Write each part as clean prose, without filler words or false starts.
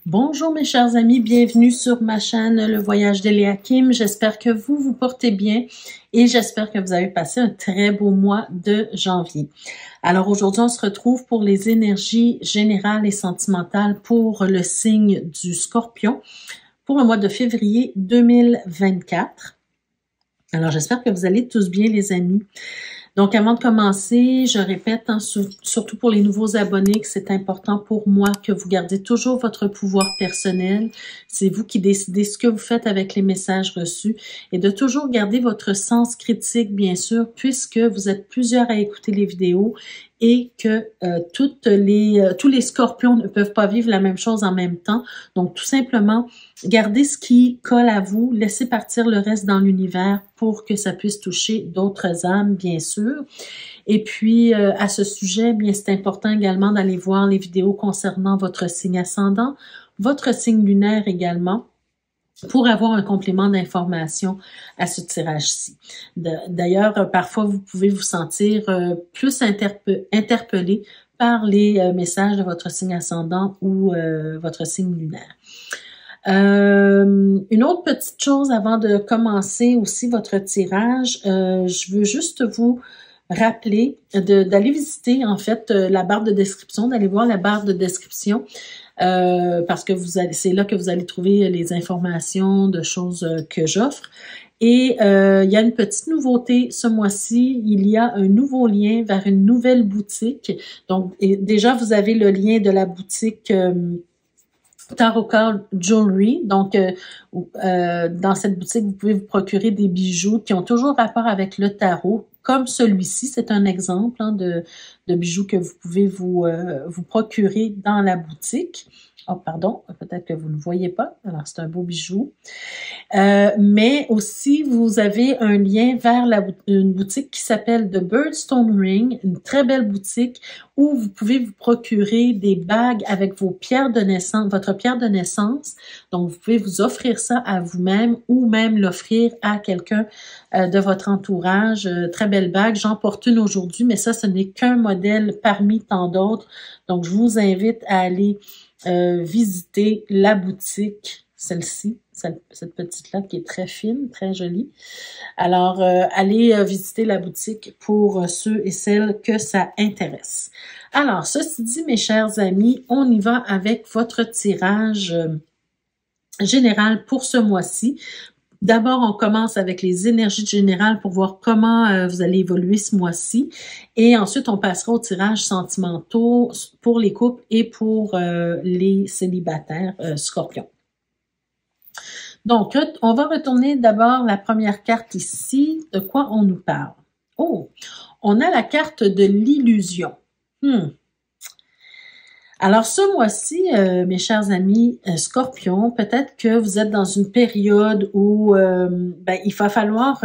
Bonjour mes chers amis, bienvenue sur ma chaîne Le Voyage d'Eliakim. J'espère que vous vous portez bien et j'espère que vous avez passé un très beau mois de janvier. Alors aujourd'hui, on se retrouve pour les énergies générales et sentimentales pour le signe du Scorpion pour le mois de février 2024. Alors j'espère que vous allez tous bien les amis. Donc, avant de commencer, je répète, surtout pour les nouveaux abonnés, que c'est important pour moi que vous gardez toujours votre pouvoir personnel. C'est vous qui décidez ce que vous faites avec les messages reçus et de toujours garder votre sens critique, bien sûr, puisque vous êtes plusieurs à écouter les vidéos et que tous les scorpions ne peuvent pas vivre la même chose en même temps. Donc, tout simplement, gardez ce qui colle à vous, laissez partir le reste dans l'univers pour que ça puisse toucher d'autres âmes, bien sûr. Et puis, à ce sujet, bien, c'est important également d'aller voir les vidéos concernant votre signe ascendant, votre signe lunaire également, pour avoir un complément d'information à ce tirage-ci. D'ailleurs, parfois, vous pouvez vous sentir plus interpellé par les messages de votre signe ascendant ou votre signe lunaire. Une autre petite chose avant de commencer aussi votre tirage, je veux juste vous rappeler d'aller visiter en fait la barre de description, d'aller voir la barre de description parce que c'est là que vous allez trouver les informations de choses que j'offre. Et il y a une petite nouveauté ce mois-ci, il y a un nouveau lien vers une nouvelle boutique. Donc déjà vous avez le lien de la boutique Tarot Card Jewelry. Donc, dans cette boutique, vous pouvez vous procurer des bijoux qui ont toujours rapport avec le tarot, comme celui-ci. C'est un exemple de bijoux que vous pouvez vous procurer dans la boutique. Oh, pardon, peut-être que vous ne le voyez pas. Alors, c'est un beau bijou. Mais aussi, vous avez un lien vers une boutique qui s'appelle The Birdstone Ring, une très belle boutique où vous pouvez vous procurer des bagues avec vos pierres de naissance, votre pierre de naissance. Donc, vous pouvez vous offrir ça à vous-même ou même l'offrir à quelqu'un de votre entourage. Très belle bague. J'en porte une aujourd'hui, mais ça, ce n'est qu'un modèle parmi tant d'autres. Donc, je vous invite à aller visiter la boutique, celle-ci, cette petite-là qui est très fine, très jolie. Alors, allez visiter la boutique pour ceux et celles que ça intéresse. Alors, ceci dit, mes chers amis, on y va avec votre tirage général pour ce mois-ci. D'abord, on commence avec les énergies générales pour voir comment vous allez évoluer ce mois-ci. Et ensuite, on passera au tirage sentimentaux pour les couples et pour les célibataires scorpions. Donc, on va retourner d'abord la première carte ici. De quoi on nous parle? Oh, on a la carte de l'illusion. Alors, ce mois-ci, mes chers amis Scorpions, peut-être que vous êtes dans une période où il va falloir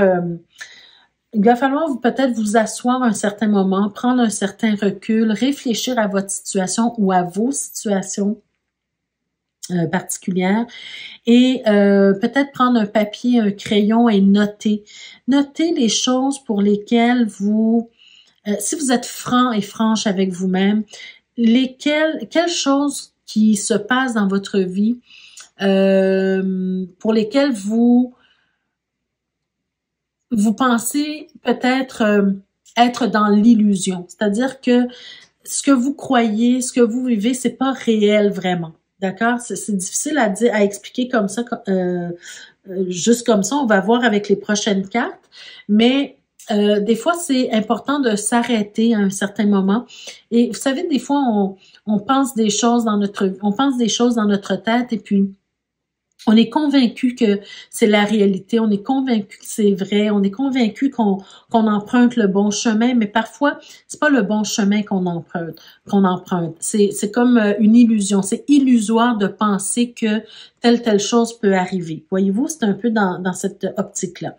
peut-être vous asseoir un certain moment, prendre un certain recul, réfléchir à votre situation ou à vos situations particulières et peut-être prendre un papier, un crayon et noter les choses pour lesquelles vous, si vous êtes franc et franche avec vous-même, quelles choses qui se passent dans votre vie pour lesquelles vous pensez peut-être être dans l'illusion. C'est-à-dire que ce que vous croyez, ce que vous vivez, c'est pas réel vraiment. D'accord? C'est difficile à expliquer comme ça, juste comme ça. On va voir avec les prochaines cartes. Mais des fois, c'est important de s'arrêter à un certain moment. Et vous savez, des fois, on pense des choses dans notre tête et puis on est convaincu que c'est la réalité, on est convaincu que c'est vrai, on est convaincu qu'on emprunte le bon chemin, mais parfois, c'est pas le bon chemin qu'on emprunte. C'est comme une illusion, c'est illusoire de penser que telle chose peut arriver. Voyez-vous, c'est un peu dans cette optique-là.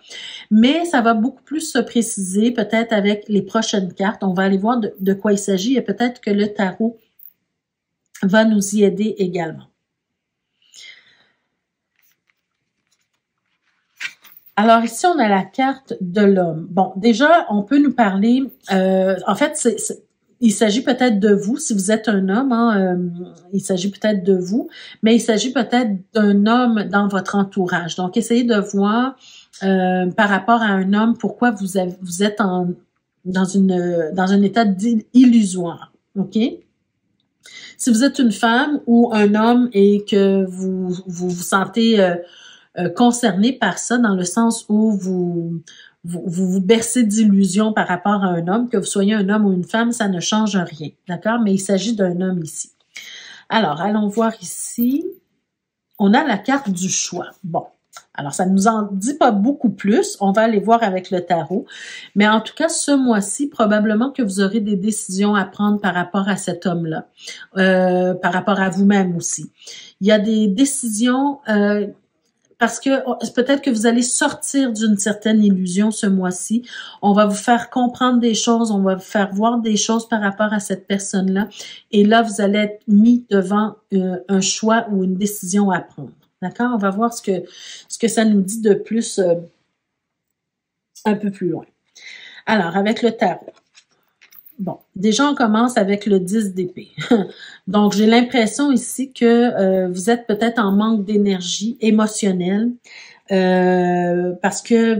Mais ça va beaucoup plus se préciser, peut-être avec les prochaines cartes. On va aller voir de quoi il s'agit et peut-être que le tarot va nous y aider également. Alors ici, on a la carte de l'homme. Bon, déjà, on peut nous parler, en fait, il s'agit peut-être de vous, si vous êtes un homme, hein, il s'agit peut-être de vous, mais il s'agit peut-être d'un homme dans votre entourage. Donc, essayez de voir par rapport à un homme, pourquoi vous êtes dans un état illusoire, OK? Si vous êtes une femme ou un homme et que vous sentez concerné par ça, dans le sens où vous bercez d'illusions par rapport à un homme, que vous soyez un homme ou une femme, ça ne change rien, d'accord? Mais il s'agit d'un homme ici. Alors, allons voir ici. On a la carte du choix. Bon. Alors, ça ne nous en dit pas beaucoup plus. On va aller voir avec le tarot. Mais en tout cas, ce mois-ci, probablement que vous aurez des décisions à prendre par rapport à cet homme-là, par rapport à vous-même aussi. Il y a des décisions parce que peut-être que vous allez sortir d'une certaine illusion ce mois-ci. On va vous faire comprendre des choses, on va vous faire voir des choses par rapport à cette personne-là. Et là, vous allez être mis devant un choix ou une décision à prendre. D'accord? On va voir ce que ça nous dit de plus un peu plus loin. Alors, avec le tarot. Bon, déjà, on commence avec le 10 d'épée. Donc, j'ai l'impression ici que vous êtes peut-être en manque d'énergie émotionnelle parce que,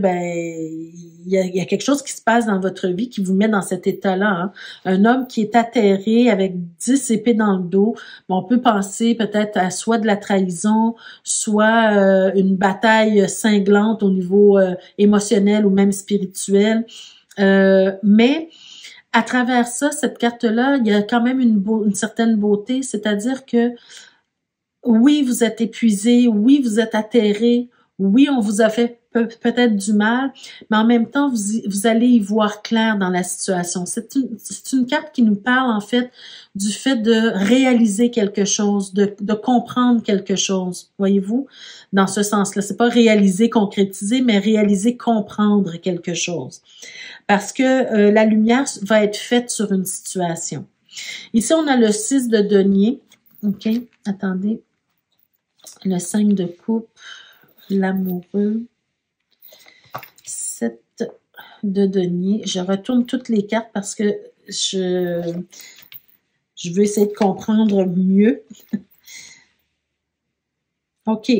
il y a quelque chose qui se passe dans votre vie qui vous met dans cet état-là. Hein. Un homme qui est atterré avec 10 épées dans le dos, bon, on peut penser peut-être à soit de la trahison, soit une bataille cinglante au niveau émotionnel ou même spirituel. Mais à travers ça, cette carte-là, il y a quand même une certaine beauté, c'est-à-dire que oui, vous êtes épuisé, oui, vous êtes atterré, oui, on vous a fait peut-être du mal, mais en même temps, vous allez y voir clair dans la situation. C'est une carte qui nous parle, en fait, du fait de réaliser quelque chose, de comprendre quelque chose, voyez-vous, dans ce sens-là. C'est pas réaliser, concrétiser, mais réaliser, comprendre quelque chose. Parce que la lumière va être faite sur une situation. Ici, on a le 6 de denier. OK, attendez. Le 5 de coupe, l'amoureux. 7 de denier. Je retourne toutes les cartes parce que je veux essayer de comprendre mieux. OK.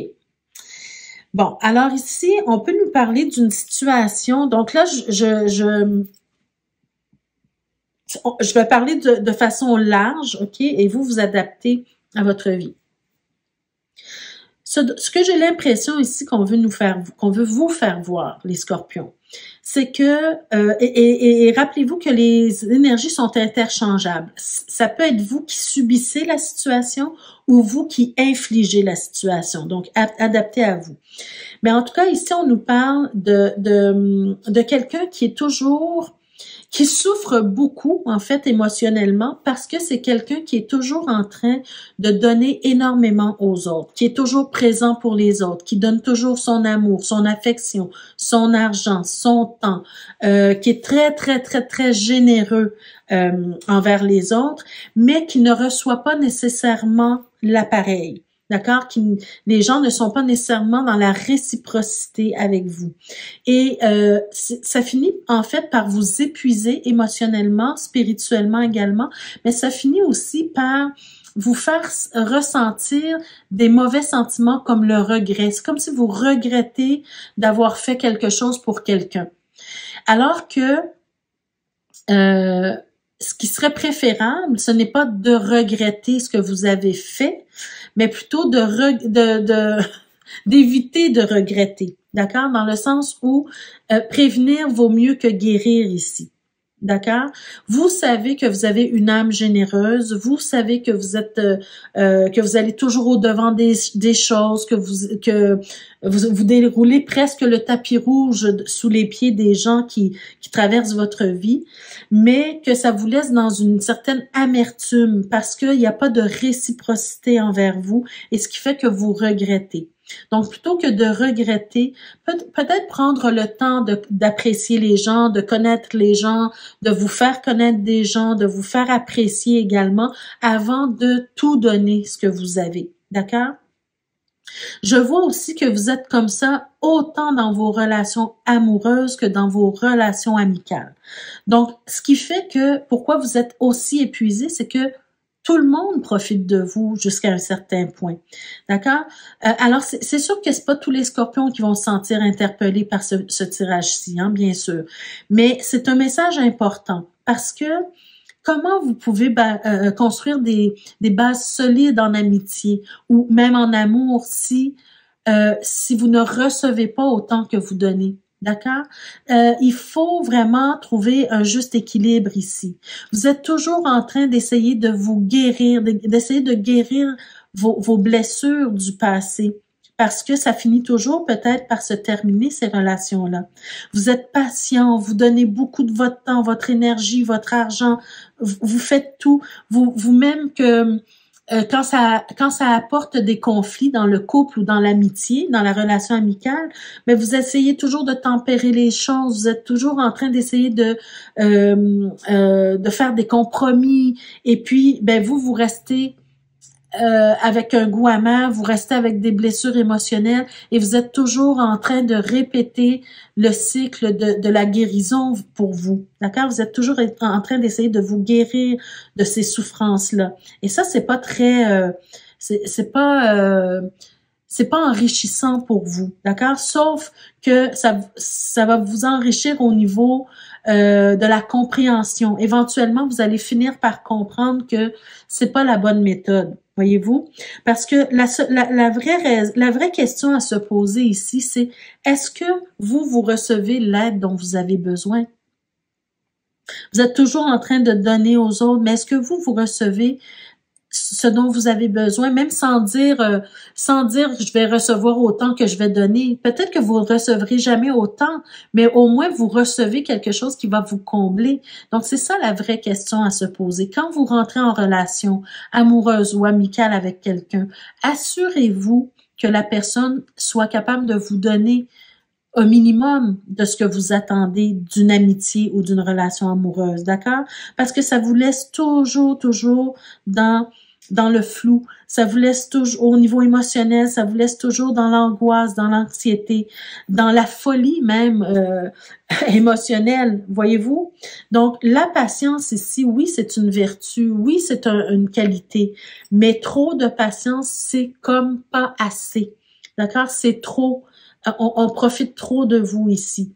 Bon, alors ici, on peut nous parler d'une situation. Donc là, je vais parler de façon large, OK? Et vous adaptez à votre vie. Ce que j'ai l'impression ici qu'on veut vous faire voir, les scorpions, c'est que, et rappelez-vous que les énergies sont interchangeables. Ça peut être vous qui subissez la situation ou vous qui infligez la situation, donc adapté à vous. Mais en tout cas, ici, on nous parle de quelqu'un qui souffre beaucoup, en fait, émotionnellement, parce que c'est quelqu'un qui est toujours en train de donner énormément aux autres, qui est toujours présent pour les autres, qui donne toujours son amour, son affection, son argent, son temps, qui est très, très, très, très généreux envers les autres, mais qui ne reçoit pas nécessairement l'appareil. D'accord? Les gens ne sont pas nécessairement dans la réciprocité avec vous. Et ça finit en fait par vous épuiser émotionnellement, spirituellement également, mais ça finit aussi par vous faire ressentir des mauvais sentiments comme le regret. C'est comme si vous regrettez d'avoir fait quelque chose pour quelqu'un. Alors que ce qui serait préférable, ce n'est pas de regretter ce que vous avez fait, mais plutôt d'éviter de regretter, d'accord? Dans le sens où prévenir vaut mieux que guérir ici. D'accord? Vous savez que vous avez une âme généreuse, vous savez que vous êtes que vous allez toujours au-devant des choses, que vous déroulez presque le tapis rouge sous les pieds des gens qui traversent votre vie, mais que ça vous laisse dans une certaine amertume parce qu'il n'y a pas de réciprocité envers vous et ce qui fait que vous regrettez. Donc, plutôt que de regretter, peut-être prendre le temps d'apprécier les gens, de connaître les gens, de vous faire connaître des gens, de vous faire apprécier également avant de tout donner ce que vous avez. D'accord? Je vois aussi que vous êtes comme ça autant dans vos relations amoureuses que dans vos relations amicales. Donc, ce qui fait que pourquoi vous êtes aussi épuisé, c'est que tout le monde profite de vous jusqu'à un certain point. D'accord? Alors, c'est sûr que c'est pas tous les scorpions qui vont se sentir interpellés par ce tirage-ci, hein, bien sûr. Mais c'est un message important parce que comment vous pouvez construire des bases solides en amitié ou même en amour si vous ne recevez pas autant que vous donnez? D'accord? Il faut vraiment trouver un juste équilibre ici. Vous êtes toujours en train d'essayer de vous guérir, d'essayer de guérir vos blessures du passé. Parce que ça finit toujours peut-être par se terminer, ces relations-là. Vous êtes patient, vous donnez beaucoup de votre temps, votre énergie, votre argent, vous faites tout. Vous-même que quand ça apporte des conflits dans le couple ou dans l'amitié, dans la relation amicale, mais vous essayez toujours de tempérer les choses, vous êtes toujours en train d'essayer de faire des compromis, et puis vous restez avec un goût amer, vous restez avec des blessures émotionnelles et vous êtes toujours en train de répéter le cycle de la guérison pour vous. D'accord? Vous êtes toujours en train d'essayer de vous guérir de ces souffrances-là. Et ça, c'est pas très... c'est pas enrichissant pour vous. D'accord? Sauf que ça va vous enrichir au niveau de la compréhension. Éventuellement, vous allez finir par comprendre que c'est pas la bonne méthode. Voyez-vous? Parce que la vraie question à se poser ici, c'est est-ce que vous recevez l'aide dont vous avez besoin? Vous êtes toujours en train de donner aux autres, mais est-ce que vous recevez ce dont vous avez besoin, même sans dire je vais recevoir autant que je vais donner. Peut-être que vous ne recevrez jamais autant, mais au moins vous recevez quelque chose qui va vous combler. Donc c'est ça la vraie question à se poser. Quand vous rentrez en relation amoureuse ou amicale avec quelqu'un, assurez-vous que la personne soit capable de vous donner un minimum de ce que vous attendez d'une amitié ou d'une relation amoureuse, d'accord? Parce que ça vous laisse toujours dans le flou, ça vous laisse toujours au niveau émotionnel, ça vous laisse toujours dans l'angoisse, dans l'anxiété, dans la folie même émotionnelle, voyez-vous? Donc, la patience ici, oui, c'est une vertu, oui, c'est une qualité, mais trop de patience, c'est comme pas assez, d'accord? C'est trop. On profite trop de vous ici.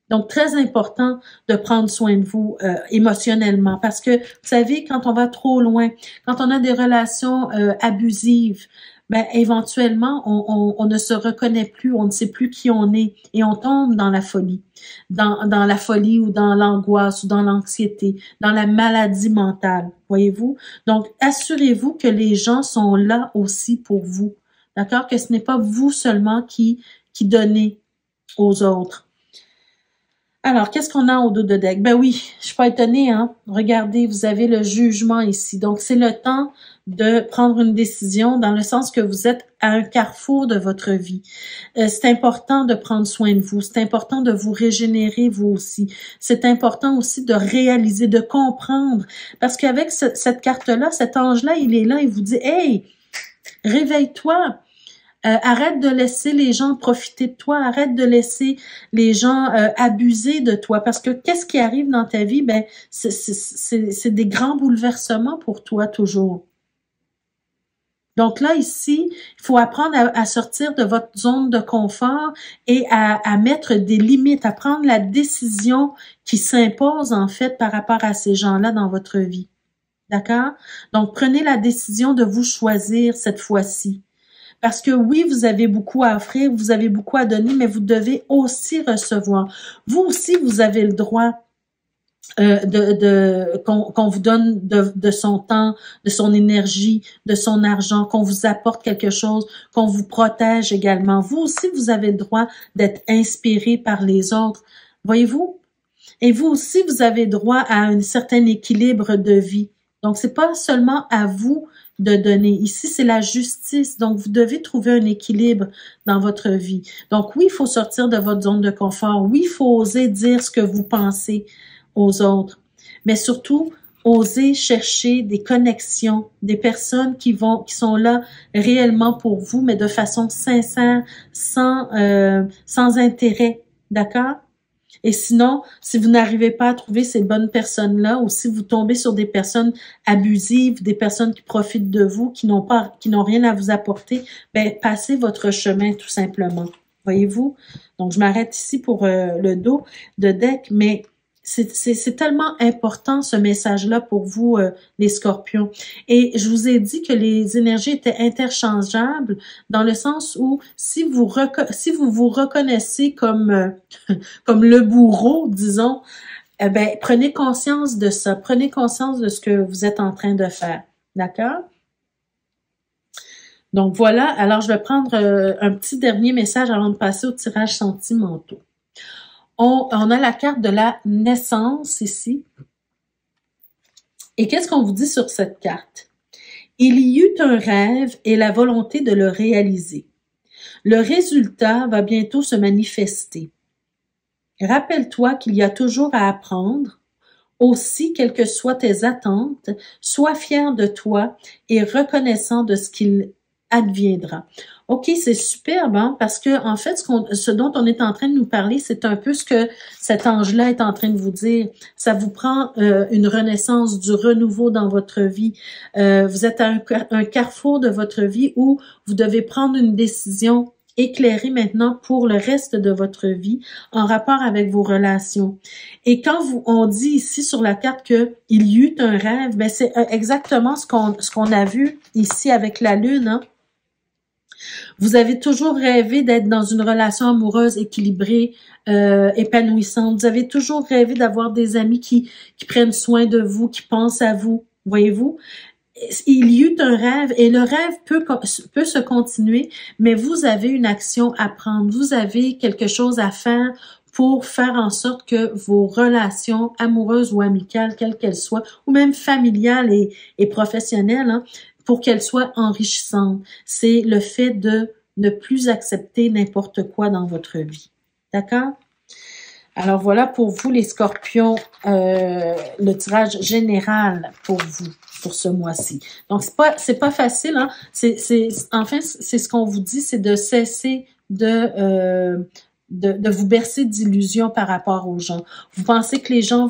Donc, très important de prendre soin de vous émotionnellement parce que, vous savez, quand on va trop loin, quand on a des relations abusives, éventuellement, on ne se reconnaît plus, on ne sait plus qui on est et on tombe dans la folie, dans la folie ou dans l'angoisse ou dans l'anxiété, dans la maladie mentale, voyez-vous? Donc, assurez-vous que les gens sont là aussi pour vous. D'accord? Que ce n'est pas vous seulement qui donnez aux autres. Alors, qu'est-ce qu'on a au dos de deck? Ben oui, je suis pas étonnée, hein? Regardez, vous avez le jugement ici. Donc, c'est le temps de prendre une décision dans le sens que vous êtes à un carrefour de votre vie. C'est important de prendre soin de vous. C'est important de vous régénérer vous aussi. C'est important aussi de réaliser, de comprendre. Parce qu'avec cette carte-là, cet ange-là, il est là, il vous dit, hey, réveille-toi. Arrête de laisser les gens profiter de toi, arrête de laisser les gens abuser de toi, parce que qu'est-ce qui arrive dans ta vie? C'est des grands bouleversements pour toi toujours. Donc là, ici, il faut apprendre à sortir de votre zone de confort et à mettre des limites, à prendre la décision qui s'impose en fait par rapport à ces gens-là dans votre vie. D'accord? Donc, prenez la décision de vous choisir cette fois-ci. Parce que oui, vous avez beaucoup à offrir, vous avez beaucoup à donner, mais vous devez aussi recevoir. Vous aussi, vous avez le droit qu'on vous donne de son temps, de son énergie, de son argent, qu'on vous apporte quelque chose, qu'on vous protège également. Vous aussi, vous avez le droit d'être inspiré par les autres. Voyez-vous? Et vous aussi, vous avez droit à un certain équilibre de vie. Donc, c'est pas seulement à vous de donner. Ici, c'est la justice. Donc, vous devez trouver un équilibre dans votre vie. Donc, oui, il faut sortir de votre zone de confort. Oui, il faut oser dire ce que vous pensez aux autres. Mais surtout, osez chercher des connexions, des personnes qui sont là réellement pour vous, mais de façon sincère, sans intérêt, d'accord? Et sinon, si vous n'arrivez pas à trouver ces bonnes personnes-là, ou si vous tombez sur des personnes abusives, des personnes qui profitent de vous, qui n'ont rien à vous apporter, ben passez votre chemin tout simplement. Voyez-vous? Donc, je m'arrête ici pour le dos de deck, mais c'est tellement important ce message-là pour vous, les scorpions. Et je vous ai dit que les énergies étaient interchangeables dans le sens où si vous vous reconnaissez comme, comme le bourreau, disons, eh ben, prenez conscience de ça. Prenez conscience de ce que vous êtes en train de faire. D'accord? Donc voilà, alors je vais prendre un petit dernier message avant de passer au tirage sentimentaux. On a la carte de la naissance ici. Et qu'est-ce qu'on vous dit sur cette carte? Il y eut un rêve et la volonté de le réaliser. Le résultat va bientôt se manifester. Rappelle-toi qu'il y a toujours à apprendre. Aussi, quelles que soient tes attentes, sois fier de toi et reconnaissant de ce qu'il adviendra. OK, c'est superbe, hein, parce que en fait, ce dont on est en train de nous parler, c'est un peu ce que cet ange-là est en train de vous dire. Ça vous prend une renaissance, du renouveau dans votre vie. Vous êtes à un carrefour de votre vie où vous devez prendre une décision éclairée maintenant pour le reste de votre vie en rapport avec vos relations. Et quand on dit ici sur la carte que il y eut un rêve, ben c'est exactement ce qu'on a vu ici avec la lune, hein. Vous avez toujours rêvé d'être dans une relation amoureuse équilibrée, épanouissante. Vous avez toujours rêvé d'avoir des amis qui prennent soin de vous, qui pensent à vous. Voyez-vous? Il y eut un rêve et le rêve peut se continuer, mais vous avez une action à prendre. Vous avez quelque chose à faire pour faire en sorte que vos relations amoureuses ou amicales, quelles qu'elles soient, ou même familiales et professionnelles, hein, pour qu'elles soient enrichissantes. C'est le fait de ne plus accepter n'importe quoi dans votre vie. D'accord? Alors voilà pour vous les scorpions, le tirage général pour vous, pour ce mois-ci. Donc c'est pas facile, hein? Enfin, c'est ce qu'on vous dit, c'est de cesser de vous bercer d'illusions par rapport aux gens. Vous pensez que les gens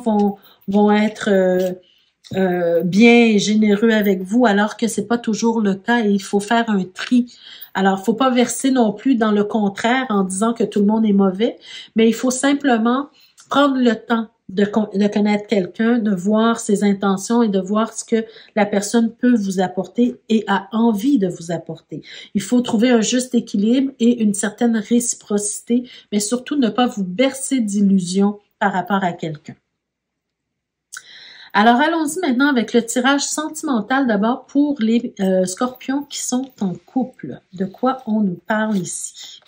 vont être bien et généreux avec vous, alors que c'est pas toujours le cas et il faut faire un tri. Alors, faut pas verser non plus dans le contraire en disant que tout le monde est mauvais, mais il faut simplement prendre le temps de connaître quelqu'un, de voir ses intentions et de voir ce que la personne peut vous apporter et a envie de vous apporter. Il faut trouver un juste équilibre et une certaine réciprocité, mais surtout ne pas vous bercer d'illusions par rapport à quelqu'un. Alors, allons-y maintenant avec le tirage sentimental d'abord pour les scorpions qui sont en couple. De quoi on nous parle ici?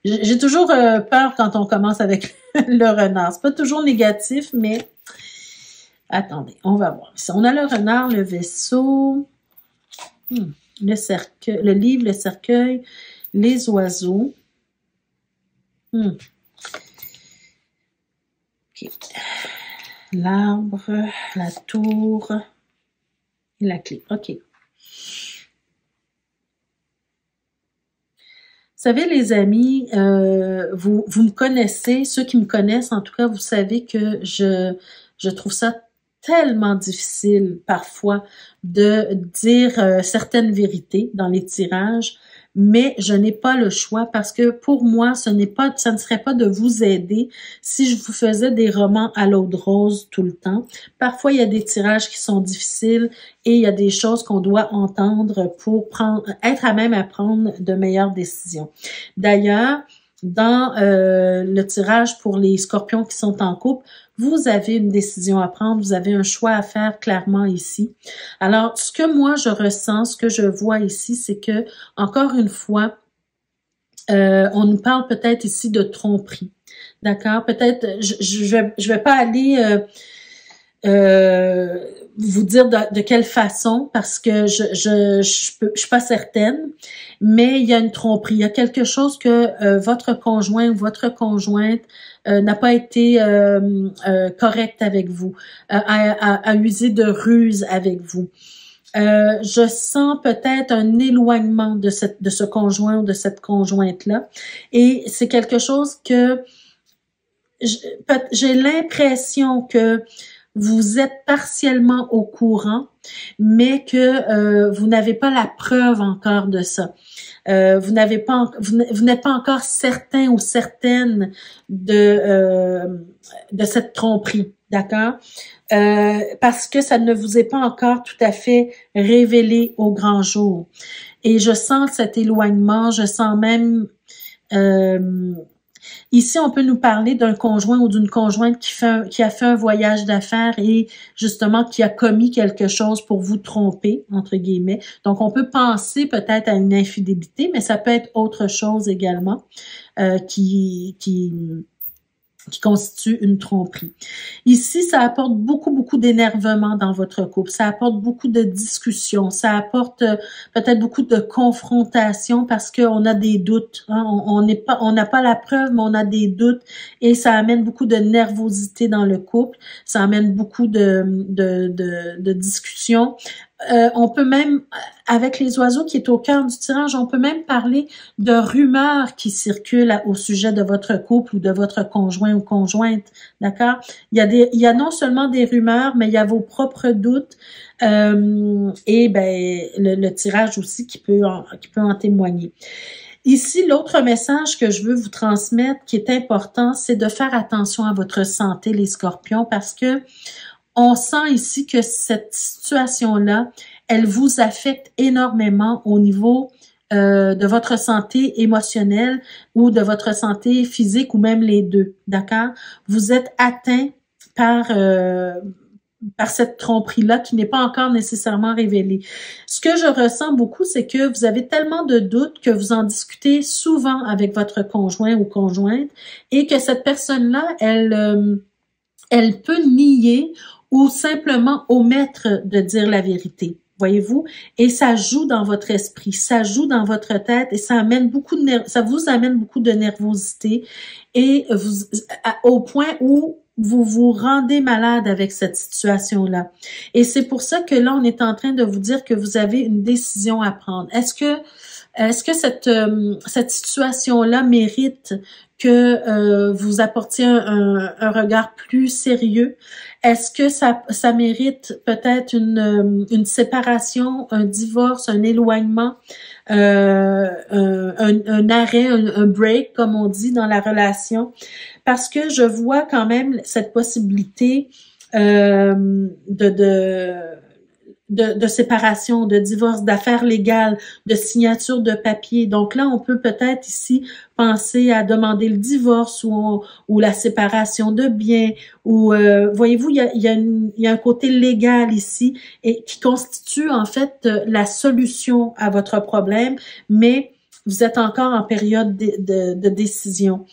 J'ai toujours peur quand on commence avec le renard. C'est pas toujours négatif, mais attendez, on va voir. Ici, on a le renard, le vaisseau, le cercueil, le livre, le cercueil, les oiseaux. OK. L'arbre, la tour et la clé. OK. Vous savez, les amis, vous me connaissez, ceux qui me connaissent, en tout cas, vous savez que je trouve ça tellement difficile parfois de dire certaines vérités dans les tirages, mais je n'ai pas le choix parce que pour moi, ça ne serait pas de vous aider si je vous faisais des romans à l'eau de rose tout le temps. Parfois, il y a des tirages qui sont difficiles et il y a des choses qu'on doit entendre pour être à même à prendre de meilleures décisions. D'ailleurs, dans le tirage pour les scorpions qui sont en couple, vous avez une décision à prendre, vous avez un choix à faire clairement ici. Alors, ce que moi je ressens, ce que je vois ici, c'est que, encore une fois, on nous parle peut-être ici de tromperie. D'accord? Peut-être, je vais pas aller vous dire de quelle façon, parce que je suis pas certaine, mais il y a une tromperie. Il y a quelque chose que votre conjoint ou votre conjointe n'a pas été correct avec vous, a usé de ruse avec vous. Je sens peut-être un éloignement de ce conjoint ou de cette conjointe-là, et c'est quelque chose que j'ai l'impression que vous êtes partiellement au courant, mais que vous n'avez pas la preuve encore de ça. Vous n'êtes pas encore certain ou certaine de cette tromperie, d'accord? Parce que ça ne vous est pas encore tout à fait révélé au grand jour. Et je sens cet éloignement, je sens même ici, on peut nous parler d'un conjoint ou d'une conjointe qui a fait un voyage d'affaires et justement qui a commis quelque chose pour vous tromper, entre guillemets. Donc, on peut penser peut-être à une infidélité, mais ça peut être autre chose également qui constitue une tromperie. Ici, ça apporte beaucoup d'énervement dans votre couple. Ça apporte beaucoup de discussions. Ça apporte peut-être beaucoup de confrontation parce qu'on a des doutes. Hein? On n'a pas la preuve, mais on a des doutes et ça amène beaucoup de nervosité dans le couple. Ça amène beaucoup de discussions. On peut même, avec les oiseaux qui est au cœur du tirage, on peut même parler de rumeurs qui circulent au sujet de votre couple ou de votre conjoint ou conjointe, d'accord? Il y a non seulement des rumeurs, mais il y a vos propres doutes et ben le tirage aussi qui peut en témoigner. Ici, l'autre message que je veux vous transmettre qui est important, c'est de faire attention à votre santé, les scorpions, parce que on sent ici que cette situation-là, elle vous affecte énormément au niveau de votre santé émotionnelle ou de votre santé physique ou même les deux, d'accord? Vous êtes atteint par cette tromperie-là qui n'est pas encore nécessairement révélée. Ce que je ressens beaucoup, c'est que vous avez tellement de doutes que vous en discutez souvent avec votre conjoint ou conjointe et que cette personne-là, elle peut nier ou simplement omettre de dire la vérité, voyez-vous? Et ça joue dans votre esprit, ça joue dans votre tête et ça vous amène beaucoup de nervosité et au point où vous vous rendez malade avec cette situation-là. Et c'est pour ça que là, on est en train de vous dire que vous avez une décision à prendre. Est-ce que cette situation-là mérite que vous apportiez un regard plus sérieux? Est-ce que ça mérite peut-être une séparation, un divorce, un éloignement, un arrêt, un break, comme on dit dans la relation? Parce que je vois quand même cette possibilité de séparation, de divorce, d'affaires légales, de signature de papier. Donc là, on peut peut-être ici penser à demander le divorce ou la séparation de biens. Ou voyez-vous, il y a un côté légal ici et qui constitue en fait la solution à votre problème, mais vous êtes encore en période de décision.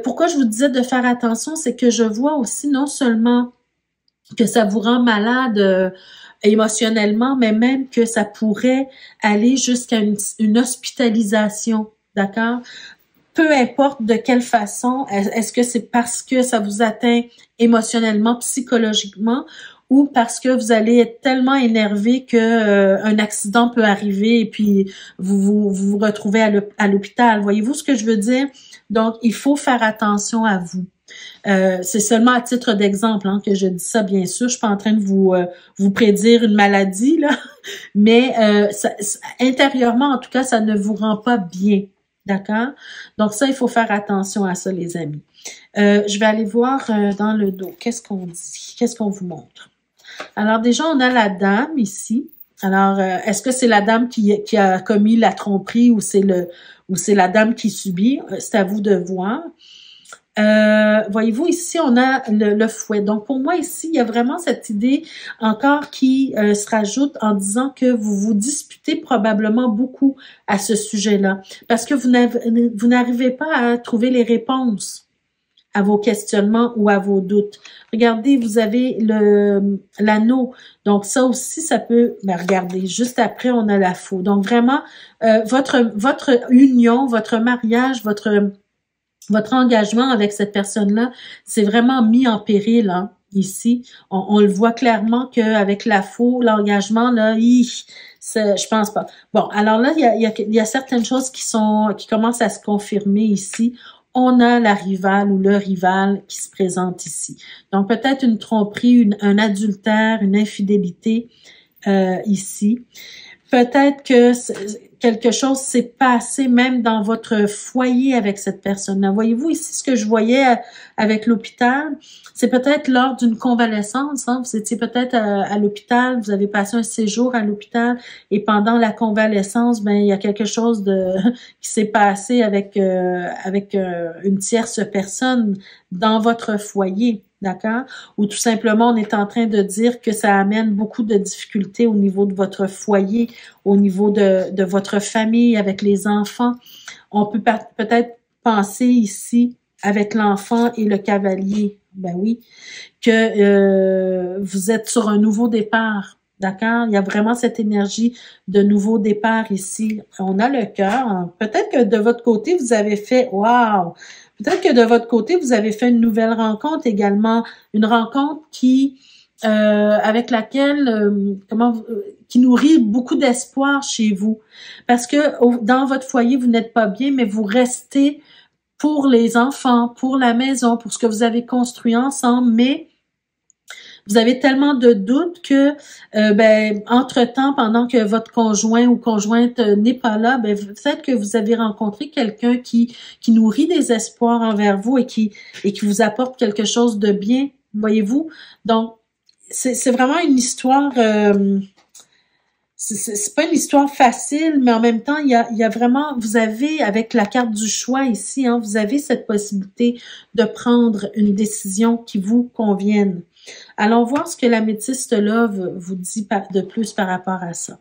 Pourquoi je vous disais de faire attention, c'est que je vois aussi non seulement que ça vous rend malade émotionnellement, mais même que ça pourrait aller jusqu'à une hospitalisation, d'accord? Peu importe de quelle façon, est-ce que c'est parce que ça vous atteint émotionnellement, psychologiquement, ou parce que vous allez être tellement énervé que un accident peut arriver et puis vous retrouvez à l'hôpital. Voyez-vous ce que je veux dire? Donc, il faut faire attention à vous. C'est seulement à titre d'exemple que je dis ça, bien sûr. Je suis pas en train de vous prédire une maladie, là, mais intérieurement, en tout cas, ça ne vous rend pas bien, d'accord? Donc ça, il faut faire attention à ça, les amis. Je vais aller voir dans le dos. Qu'est-ce qu'on dit? Qu'est-ce qu'on vous montre? Alors déjà, on a la dame ici. Alors, est-ce que c'est la dame qui a commis la tromperie ou c'est la dame qui subit? C'est à vous de voir. Voyez-vous, ici, on a le fouet. Donc, pour moi, ici, il y a vraiment cette idée encore qui se rajoute en disant que vous vous disputez probablement beaucoup à ce sujet-là parce que vous n'arrivez pas à trouver les réponses à vos questionnements ou à vos doutes. Regardez, vous avez l'anneau. Donc, ça aussi, ça peut... Ben, regardez, juste après, on a la faux. Donc, vraiment, votre union, votre mariage, votre engagement avec cette personne-là, c'est vraiment mis en péril, hein, ici. On le voit clairement qu'avec la faux, l'engagement, là, je pense pas. Bon, alors là, il y a certaines choses qui commencent à se confirmer ici. On a la rivale ou le rival qui se présente ici. Donc, peut-être une tromperie, un adultère, une infidélité ici. Peut-être que quelque chose s'est passé même dans votre foyer avec cette personne-là. Voyez-vous ici ce que je voyais avec l'hôpital? C'est peut-être lors d'une convalescence. Hein? Vous étiez peut-être à l'hôpital, vous avez passé un séjour à l'hôpital et pendant la convalescence, ben il y a quelque chose qui s'est passé avec une tierce personne dans votre foyer. D'accord? Ou tout simplement, on est en train de dire que ça amène beaucoup de difficultés au niveau de votre foyer, au niveau de votre famille, avec les enfants. On peut peut-être penser ici, avec l'enfant et le cavalier, ben oui, que vous êtes sur un nouveau départ. D'accord? Il y a vraiment cette énergie de nouveau départ ici. On a le cœur. Peut-être que de votre côté, vous avez fait « Wow! » Peut-être que de votre côté, vous avez fait une nouvelle rencontre également, une rencontre avec laquelle, qui nourrit beaucoup d'espoir chez vous. Parce que dans votre foyer, vous n'êtes pas bien, mais vous restez pour les enfants, pour la maison, pour ce que vous avez construit ensemble, mais vous avez tellement de doutes que, entre-temps, pendant que votre conjoint ou conjointe n'est pas là, peut-être que vous avez rencontré quelqu'un qui nourrit des espoirs envers vous et qui vous apporte quelque chose de bien, voyez-vous. Donc, c'est vraiment une histoire... c'est pas une histoire facile, mais en même temps, il y a vraiment, vous avez, avec la carte du choix ici, hein, vous avez cette possibilité de prendre une décision qui vous convienne. Allons voir ce que la métiste Love vous dit de plus par rapport à ça.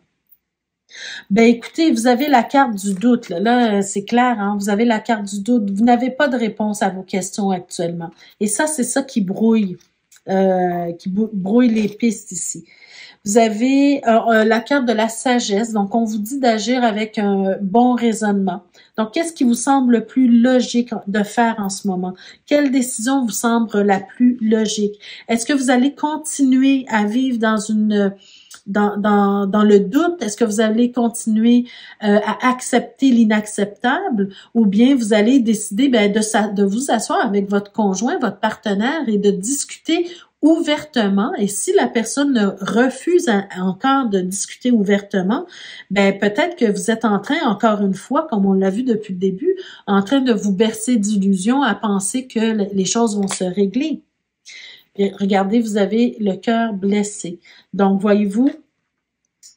Ben écoutez, vous avez la carte du doute. Là c'est clair, hein, vous avez la carte du doute. Vous n'avez pas de réponse à vos questions actuellement. Et ça, c'est ça qui brouille les pistes ici. Vous avez la carte de la sagesse. Donc, on vous dit d'agir avec un bon raisonnement. Donc, qu'est-ce qui vous semble le plus logique de faire en ce moment? Quelle décision vous semble la plus logique? Est-ce que vous allez continuer à vivre dans le doute? Est-ce que vous allez continuer à accepter l'inacceptable? Ou bien vous allez décider de vous asseoir avec votre conjoint, votre partenaire et de discuter ouvertement, et si la personne refuse encore de discuter ouvertement, peut-être que vous êtes en train, encore une fois, comme on l'a vu depuis le début, en train de vous bercer d'illusions à penser que les choses vont se régler. Et regardez, vous avez le cœur blessé. Donc, voyez-vous,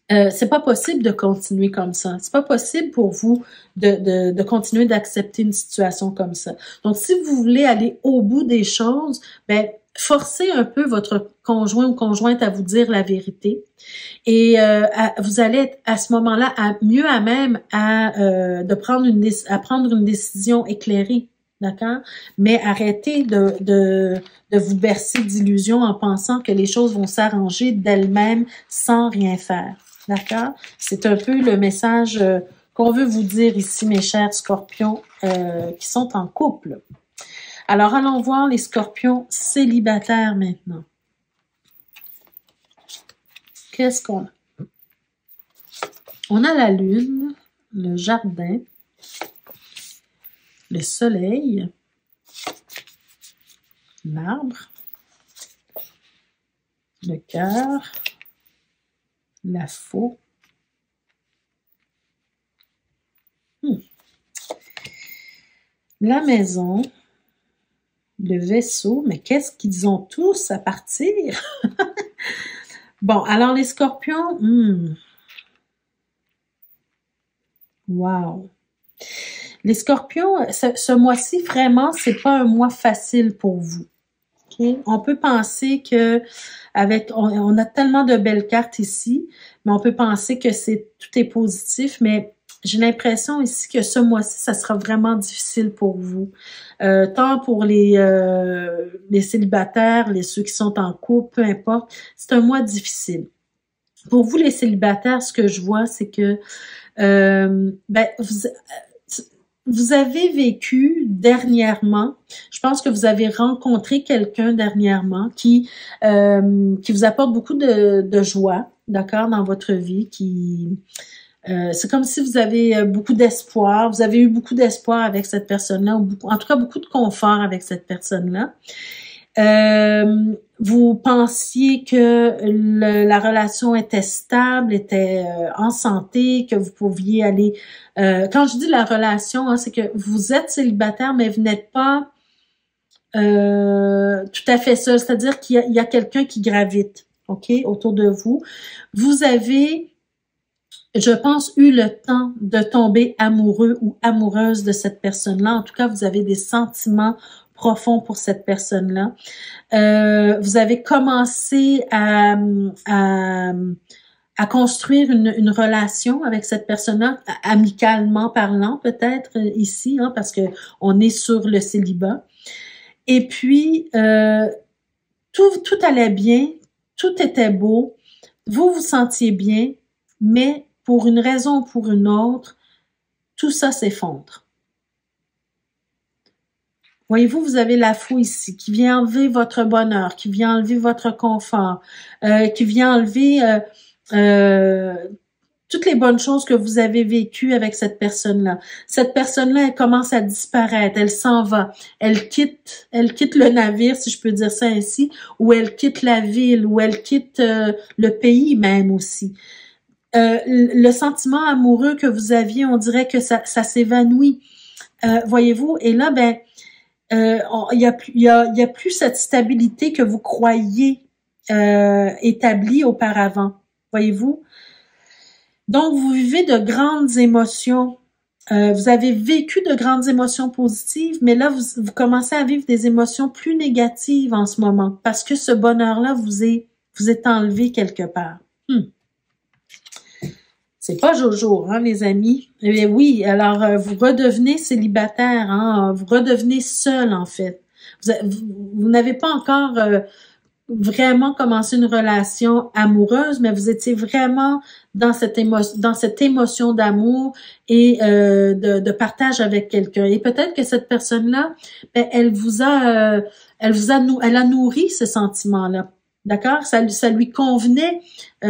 c'est pas possible de continuer comme ça. C'est pas possible pour vous de continuer d'accepter une situation comme ça. Donc, si vous voulez aller au bout des choses, forcez un peu votre conjoint ou conjointe à vous dire la vérité. Et vous allez être à ce moment-là mieux à même à prendre une décision éclairée. D'accord? Mais arrêtez de vous bercer d'illusions en pensant que les choses vont s'arranger d'elles-mêmes sans rien faire. D'accord? C'est un peu le message qu'on veut vous dire ici, mes chers scorpions qui sont en couple. Alors, allons voir les scorpions célibataires maintenant. Qu'est-ce qu'on a? On a la lune, le jardin, le soleil, l'arbre, le cœur, la faux. La maison, le vaisseau, mais qu'est-ce qu'ils ont tous à partir? Bon, alors les scorpions, wow. Les scorpions, ce mois-ci, vraiment, c'est pas un mois facile pour vous. OK? On peut penser que on a tellement de belles cartes ici, mais on peut penser que tout est positif, mais j'ai l'impression ici que ce mois-ci, ça sera vraiment difficile pour vous. Tant pour les célibataires, ceux qui sont en couple, peu importe, c'est un mois difficile. Pour vous, les célibataires, ce que je vois, c'est que vous avez vécu dernièrement, je pense que vous avez rencontré quelqu'un dernièrement qui vous apporte beaucoup de joie, d'accord, dans votre vie, c'est comme si vous avez beaucoup d'espoir, vous avez eu beaucoup d'espoir avec cette personne-là, ou en tout cas beaucoup de confort avec cette personne-là. Vous pensiez que la relation était stable, était en santé, que vous pouviez aller... quand je dis la relation, hein, c'est que vous êtes célibataire, mais vous n'êtes pas tout à fait seul. C'est-à-dire qu'il y a quelqu'un qui gravite, OK, autour de vous. Vous avez, je pense, eu le temps de tomber amoureux ou amoureuse de cette personne-là. En tout cas, vous avez des sentiments profond pour cette personne-là. Vous avez commencé à construire une relation avec cette personne-là, amicalement parlant peut-être ici, hein, parce que on est sur le célibat. Et puis, tout allait bien, tout était beau, vous vous sentiez bien, mais pour une raison ou pour une autre, tout ça s'effondre. Voyez-vous, vous avez la fouille ici qui vient enlever votre bonheur, qui vient enlever votre confort, qui vient enlever toutes les bonnes choses que vous avez vécues avec cette personne-là. Cette personne-là, elle commence à disparaître, elle s'en va, elle quitte le navire, si je peux dire ça ainsi, ou elle quitte la ville, ou elle quitte le pays même aussi. Le sentiment amoureux que vous aviez, on dirait que ça s'évanouit. Voyez-vous, et là, il y a plus cette stabilité que vous croyiez établie auparavant. Voyez-vous? Donc, vous vivez de grandes émotions. Vous avez vécu de grandes émotions positives, mais là, vous commencez à vivre des émotions plus négatives en ce moment parce que ce bonheur-là vous est enlevé quelque part. C'est pas Jojo, hein, les amis. Eh oui, alors vous redevenez célibataire, hein, vous redevenez seul en fait. Vous n'avez pas encore vraiment commencé une relation amoureuse, mais vous étiez vraiment dans cette émotion d'amour et de partage avec quelqu'un. Et peut-être que cette personne-là, elle a nourri ce sentiment-là. D'accord? Ça lui convenait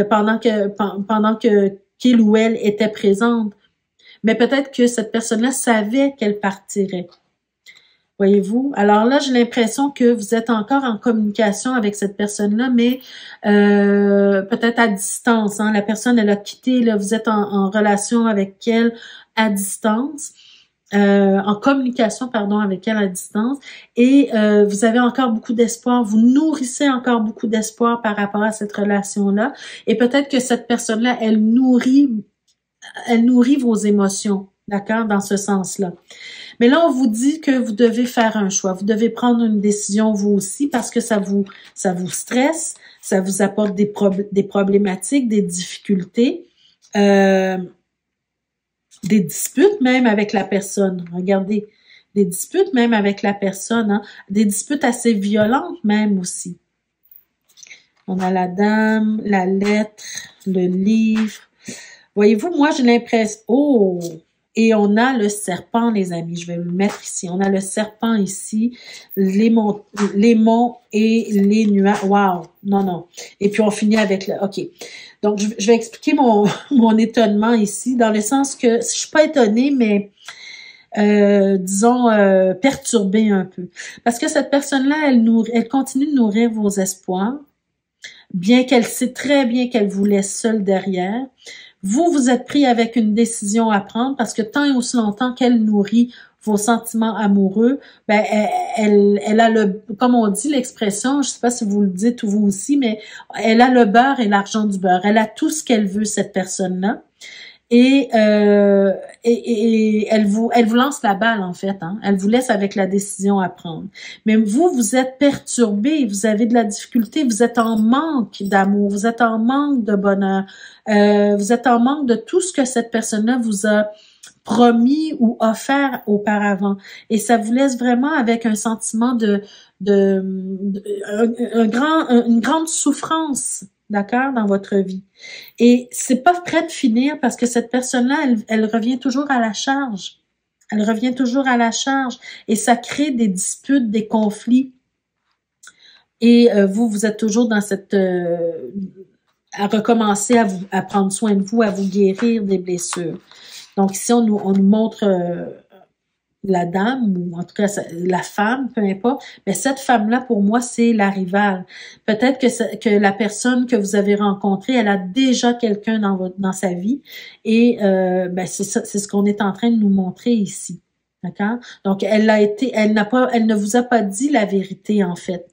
pendant que qu'il ou elle était présente. Mais peut-être que cette personne-là savait qu'elle partirait. Voyez-vous? Alors là, j'ai l'impression que vous êtes encore en communication avec cette personne-là, mais peut-être à distance. Hein? La personne, elle a quitté, là, vous êtes en relation avec elle à distance. En communication, pardon, avec elle à distance. Et vous avez encore beaucoup d'espoir. Vous nourrissez encore beaucoup d'espoir par rapport à cette relation-là. Et peut-être que cette personne-là, elle nourrit vos émotions, d'accord, dans ce sens-là. Mais là, on vous dit que vous devez faire un choix. Vous devez prendre une décision vous aussi parce que ça vous stresse, ça vous apporte des problématiques, des difficultés, des disputes même avec la personne. Regardez, des disputes même avec la personne, hein? Des disputes assez violentes même aussi. On a la dame, la lettre, le livre. Voyez-vous, moi j'ai l'impression... Oh! Et on a le serpent, les amis. Je vais le mettre ici. On a le serpent ici, les monts et les nuages. Wow! Non. Et puis on finit avec le... OK. Donc, je vais expliquer mon étonnement ici, dans le sens que je suis pas étonnée, mais disons perturbée un peu. Parce que cette personne-là, elle continue de nourrir vos espoirs, bien qu'elle sait très bien qu'elle vous laisse seule derrière. Vous êtes pris avec une décision à prendre parce que tant et aussi longtemps qu'elle nourrit vos sentiments amoureux, elle a comme on dit l'expression, je sais pas si vous le dites ou vous aussi, mais elle a le beurre et l'argent du beurre. Elle a tout ce qu'elle veut, cette personne-là. et elle vous lance la balle en fait, hein. Elle vous laisse avec la décision à prendre. Mais vous êtes perturbé, vous avez de la difficulté, vous êtes en manque d'amour, vous êtes en manque de bonheur, vous êtes en manque de tout ce que cette personne-là vous a promis ou offert auparavant. Et ça vous laisse vraiment avec un sentiment une grande souffrance, d'accord, dans votre vie. Et c'est pas prêt de finir parce que cette personne-là, elle revient toujours à la charge. Elle revient toujours à la charge. Et ça crée des disputes, des conflits. Et vous êtes toujours dans cette... à recommencer à prendre soin de vous, à vous guérir des blessures. Donc ici, on nous montre la dame, ou en tout cas la femme, peu importe, mais cette femme-là, pour moi, c'est la rivale. Peut-être que la personne que vous avez rencontrée, elle a déjà quelqu'un dans sa vie, et c'est ce qu'on est en train de nous montrer ici. D'accord? Donc, elle ne vous a pas dit la vérité, en fait.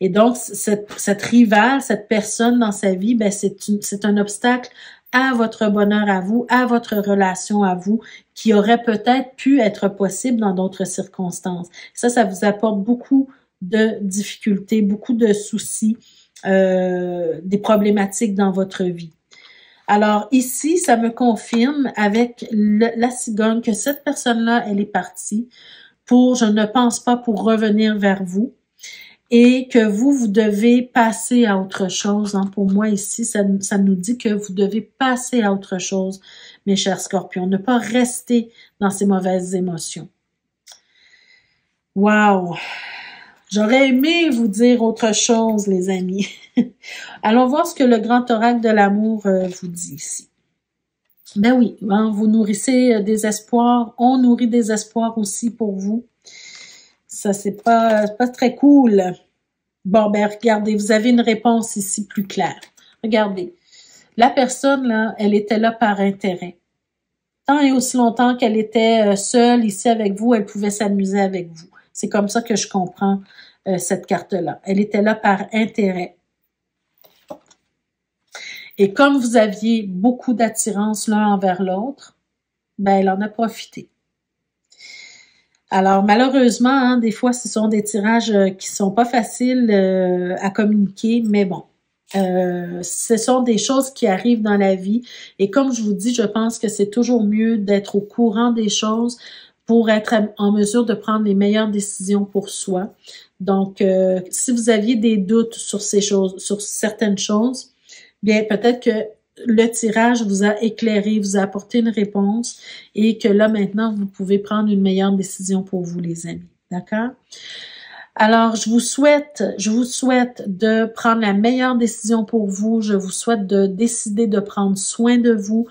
Et donc, cette rivale, cette personne dans sa vie, c'est un obstacle à votre bonheur à vous, à votre relation à vous, qui aurait peut-être pu être possible dans d'autres circonstances. Ça vous apporte beaucoup de difficultés, beaucoup de soucis, des problématiques dans votre vie. Alors ici, ça me confirme avec la cigogne que cette personne-là, elle est partie je ne pense pas, pour revenir vers vous. Et que vous devez passer à autre chose. Hein. Pour moi, ici, ça nous dit que vous devez passer à autre chose, mes chers scorpions. Ne pas rester dans ces mauvaises émotions. Wow! J'aurais aimé vous dire autre chose, les amis. Allons voir ce que le grand oracle de l'amour vous dit ici. Ben oui, hein, vous nourrissez des espoirs. On nourrit des espoirs aussi pour vous. Ça, c'est pas très cool. Bon, ben regardez, vous avez une réponse ici plus claire. Regardez, la personne, là, elle était là par intérêt. Tant et aussi longtemps qu'elle était seule ici avec vous, elle pouvait s'amuser avec vous. C'est comme ça que je comprends cette carte-là. Elle était là par intérêt. Et comme vous aviez beaucoup d'attirance l'un envers l'autre, ben elle en a profité. Alors, malheureusement, hein, des fois, ce sont des tirages qui sont pas faciles à communiquer, mais bon, ce sont des choses qui arrivent dans la vie. Et comme je vous dis, je pense que c'est toujours mieux d'être au courant des choses pour être en mesure de prendre les meilleures décisions pour soi. Donc, si vous aviez des doutes sur certaines choses, bien, peut-être que le tirage vous a éclairé, vous a apporté une réponse et que là, maintenant, vous pouvez prendre une meilleure décision pour vous, les amis. D'accord? Alors, je vous souhaite de prendre la meilleure décision pour vous. Je vous souhaite de décider de prendre soin de vous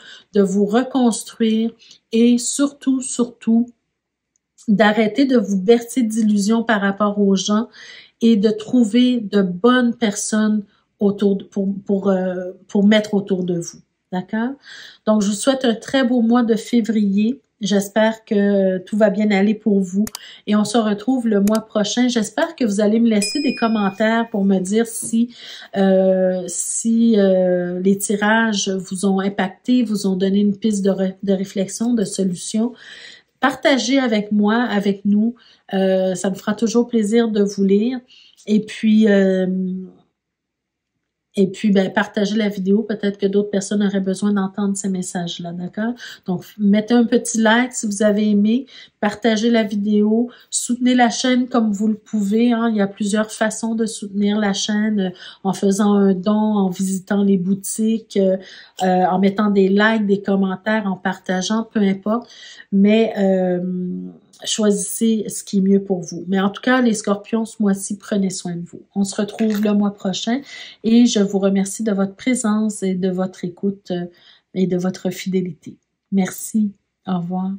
reconstruire et surtout, d'arrêter de vous bercer d'illusions par rapport aux gens et de trouver de bonnes personnes pour mettre autour de vous. D'accord? Donc, je vous souhaite un très beau mois de février. J'espère que tout va bien aller pour vous. Et on se retrouve le mois prochain. J'espère que vous allez me laisser des commentaires pour me dire si les tirages vous ont impacté, vous ont donné une piste de réflexion, de solution. Partagez avec moi, avec nous. Ça me fera toujours plaisir de vous lire. Et puis, partagez la vidéo. Peut-être que d'autres personnes auraient besoin d'entendre ces messages-là, d'accord? Donc, mettez un petit like si vous avez aimé. Partagez la vidéo. Soutenez la chaîne comme vous le pouvez. Hein. Il y a plusieurs façons de soutenir la chaîne, en faisant un don, en visitant les boutiques, en mettant des likes, des commentaires, en partageant, peu importe. Mais choisissez ce qui est mieux pour vous. Mais en tout cas, les scorpions, ce mois-ci, prenez soin de vous. On se retrouve le mois prochain et je vous remercie de votre présence et de votre écoute et de votre fidélité. Merci. Au revoir.